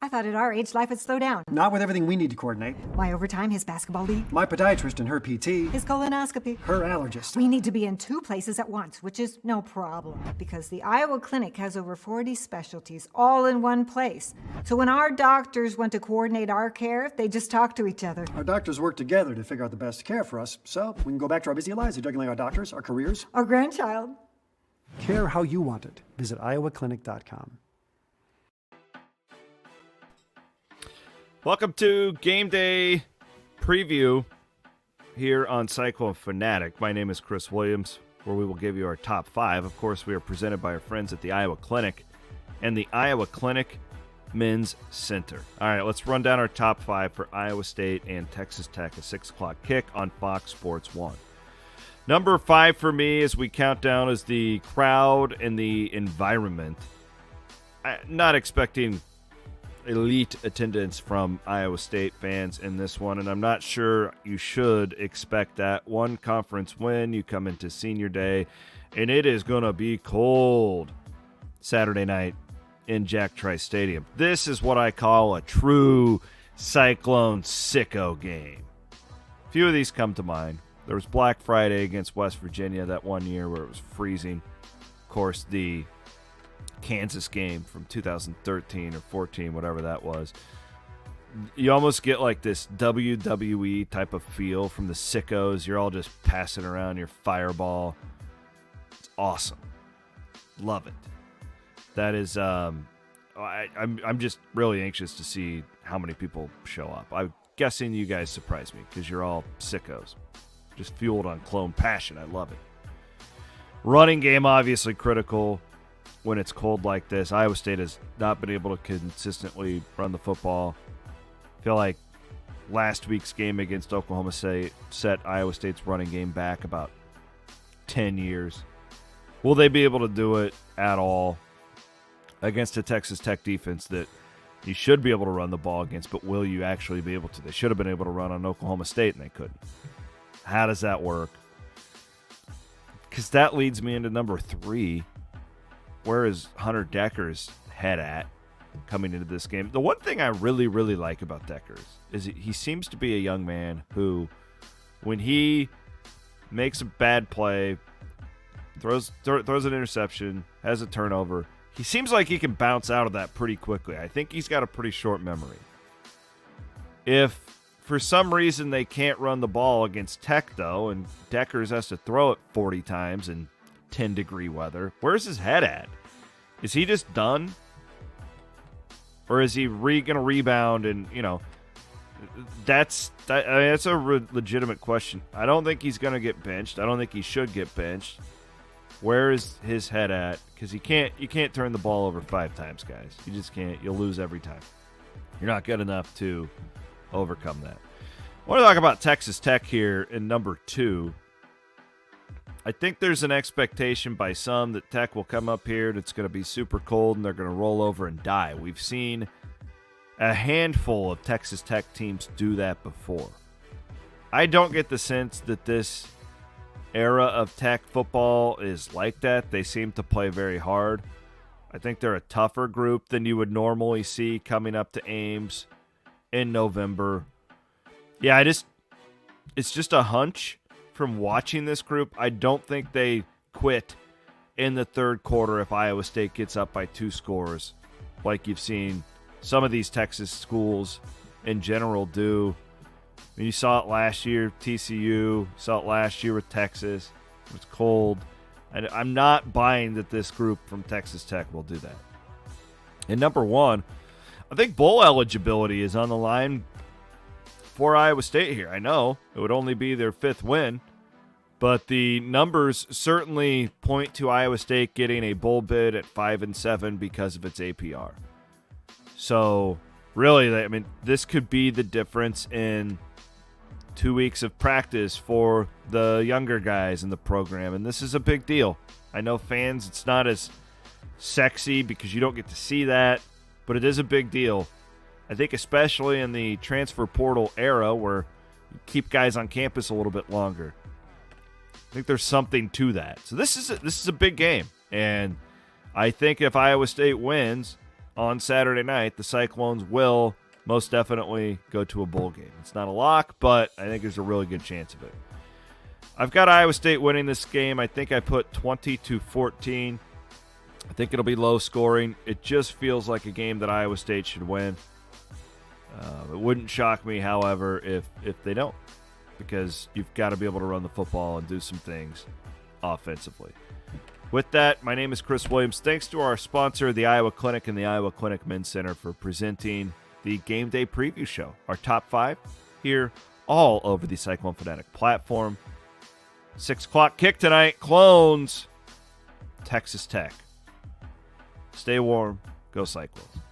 I thought at our age life would slow down. Not with everything we need to coordinate. My overtime, his basketball league, My podiatrist and her PT. his colonoscopy. Her allergist. We need to be in 2 places at once, which is no problem, because the Iowa Clinic has over 40 specialties all in one place. So when our doctors want to coordinate our care, they just talk to each other. Our doctors work together to figure out the best care for us, so we can go back to our busy lives, juggling our doctors, our careers. Our grandchild. Care how you want it. Visit iowaclinic.com. Welcome to Gameday preview here on Cyclone Fanatic. My name is Chris Williams, where we will give you our top 5. Of course, we are presented by our friends at the Iowa Clinic and the Iowa Clinic Men's Center. All right, let's run down our top 5 for Iowa State and Texas Tech, a 6 o'clock kick on Fox Sports 1. Number 5 for me as we count down is the crowd and the environment. Not expecting elite attendance from Iowa State fans in this one, and I'm not sure you should expect that. One conference win, you come into senior day, and it is going to be cold Saturday night in Jack Trice Stadium. This is what I call a true Cyclone sicko game. A few of these come to mind. There was Black Friday against West Virginia that one year where it was freezing. Of course, the Kansas game from 2013 or 14, whatever that was. You almost get like this WWE type of feel from the sickos. You're all just passing around your fireball. It's awesome. Love it. That is, I'm just really anxious to see how many people show up. I'm guessing you guys surprise me because you're all sickos. Just fueled on clone passion. I love it. Running game, obviously critical when it's cold like this. Iowa State has not been able to consistently run the football. I feel like last week's game against Oklahoma State set Iowa State's running game back about 10 years. Will they be able to do it at all against a Texas Tech defense that you should be able to run the ball against, but will you actually be able to? They should have been able to run on Oklahoma State, and they couldn't. How does that work? Because that leads me into number 3. Where is Hunter Dekkers' head at coming into this game? The one thing I really, really like about Dekkers is he seems to be a young man who, when he makes a bad play, throws an interception, has a turnover, he seems like he can bounce out of that pretty quickly. I think he's got a pretty short memory. If for some reason they can't run the ball against Tech, though, and Dekkers has to throw it 40 times and 10-degree weather, where's his head at? Is he just done? Or is he going to rebound? And, that's a legitimate question. I don't think he's going to get benched. I don't think he should get benched. Where is his head at? Because you can't turn the ball over 5 times, guys. You just can't. You'll lose every time. You're not good enough to overcome that. I want to talk about Texas Tech here in number 2. I think there's an expectation by some that Tech will come up here and it's going to be super cold and they're going to roll over and die. We've seen a handful of Texas Tech teams do that before. I don't get the sense that this era of Tech football is like that. They seem to play very hard. I think they're a tougher group than you would normally see coming up to Ames in November. Yeah, it's just a hunch. From watching this group, I don't think they quit in the third quarter if Iowa State gets up by 2 scores, like you've seen some of these Texas schools in general do. You saw it last year, TCU, saw it last year with Texas. It was cold. And I'm not buying that this group from Texas Tech will do that. And number 1, I think bowl eligibility is on the line for Iowa State here. I know it would only be their 5th win, but the numbers certainly point to Iowa State getting a bowl bid at 5-7 because of its APR. So really, I mean, this could be the difference in 2 weeks of practice for the younger guys in the program, and this is a big deal. I know fans, it's not as sexy because you don't get to see that, but it is a big deal. I think especially in the transfer portal era where you keep guys on campus a little bit longer. I think there's something to that. So this is a big game. And I think if Iowa State wins, on Saturday night, the Cyclones will most definitely go to a bowl game. It's not a lock, but I think there's a really good chance of it. I've got Iowa State winning this game. I think I put 20-14. I think it'll be low scoring. It just feels like a game that Iowa State should win. It wouldn't shock me, however, if they don't, because you've got to be able to run the football and do some things offensively. With that, my name is Chris Williams. Thanks to our sponsor, the Iowa Clinic and the Iowa Clinic Men's Center, for presenting the Game Day Preview Show. Our top 5 here all over the Cyclone Fanatic platform. 6 o'clock kick tonight. Clones, Texas Tech. Stay warm. Go Cyclones.